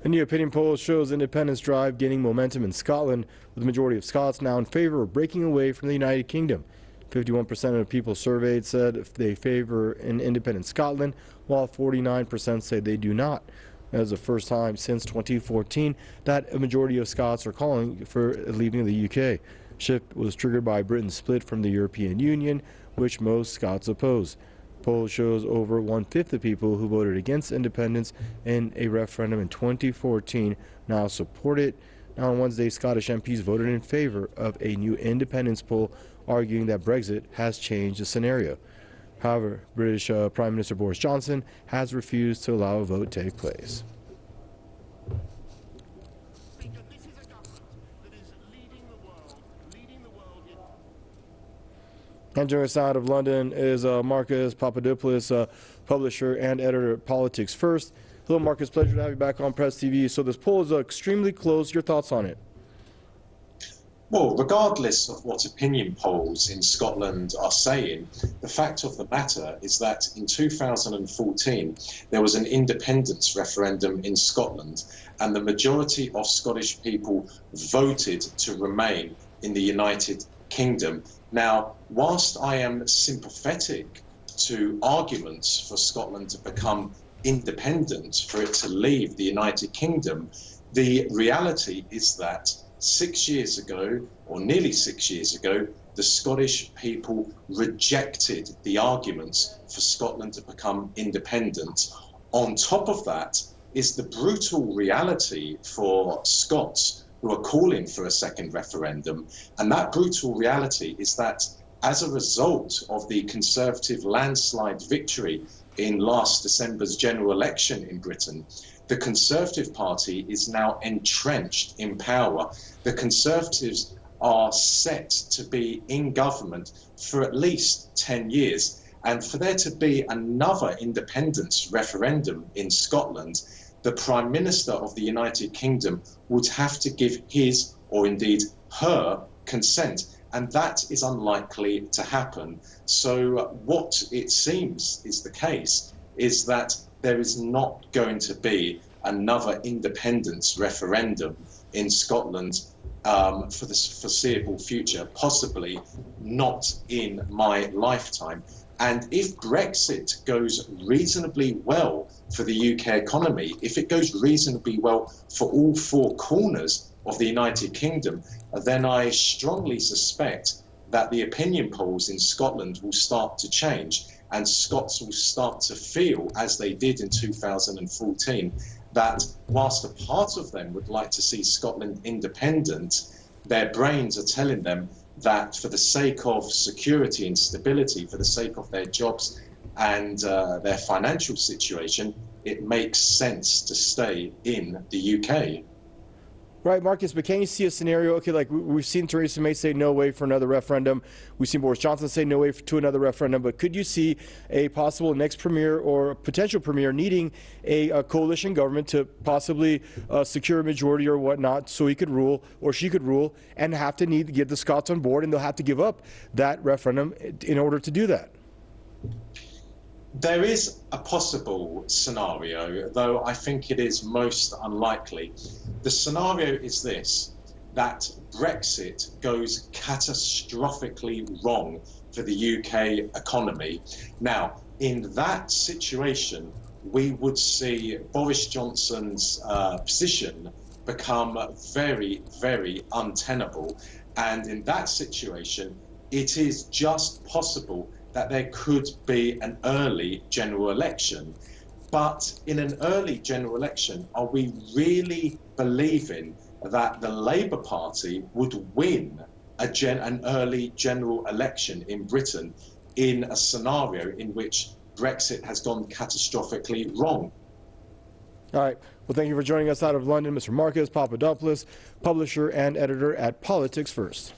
A new opinion poll shows independence drive gaining momentum in Scotland, with the majority of Scots now in favor of breaking away from the United Kingdom. 51% of people surveyed said they favor an independent Scotland, while 49% say they do not. That is the first time since 2014 that a majority of Scots are calling for leaving the UK. Shift was triggered by Britain's split from the European Union, which most Scots oppose. Poll shows over one-fifth of people who voted against independence in a referendum in 2014 now support it. Now on Wednesday, Scottish MPs voted in favor of a new independence poll, arguing that Brexit has changed the scenario. However, British Prime Minister Boris Johnson has refused to allow a vote to take place. And joining us out of London is Marcus Papadopoulos, publisher and editor at Politics First. Hello, Marcus. Pleasure to have you back on Press TV. So this poll is extremely close. Your thoughts on it? Well, regardless of what opinion polls in Scotland are saying, the fact of the matter is that in 2014 there was an independence referendum in Scotland, and the majority of Scottish people voted to remain in the United Kingdom. Now, whilst I am sympathetic to arguments for Scotland to become independent, for it to leave the United Kingdom, the reality is that 6 years ago, or nearly 6 years ago, the Scottish people rejected the arguments for Scotland to become independent. On top of that is the brutal reality for Scots who are calling for a second referendum. And that brutal reality is that as a result of the Conservative landslide victory in last December's general election in Britain, the Conservative Party is now entrenched in power. The Conservatives are set to be in government for at least 10 years. And for there to be another independence referendum in Scotland, the Prime Minister of the United Kingdom would have to give his, or indeed her, consent. And that is unlikely to happen. So what it seems is the case is that there is not going to be another independence referendum in Scotland for the foreseeable future, possibly not in my lifetime. And if Brexit goes reasonably well for the UK economy, if it goes reasonably well for all four corners of the United Kingdom, then I strongly suspect that the opinion polls in Scotland will start to change, and Scots will start to feel, as they did in 2014, that whilst a part of them would like to see Scotland independent, their brains are telling them that for the sake of security and stability, for the sake of their jobs and their financial situation, it makes sense to stay in the UK. Right, Marcus, but can you see a scenario, okay, like we've seen Theresa May say no way for another referendum, we've seen Boris Johnson say no way to another referendum, but could you see a possible next premier or potential premier needing a coalition government to possibly secure a majority or whatnot so he could rule or she could rule, and have to need to get the Scots on board, and they'll have to give up that referendum in order to do that? There is a possible scenario, though I think it is most unlikely. The scenario is this, that Brexit goes catastrophically wrong for the UK economy. Now, in that situation, we would see Boris Johnson's position become very, very untenable. And in that situation, it is just possible that there could be an early general election. But in an early general election, are we really believing that the Labour Party would win an early general election in Britain in a scenario in which Brexit has gone catastrophically wrong? All right. Well, thank you for joining us out of London, Mr. Marcus Papadopoulos, publisher and editor at Politics First.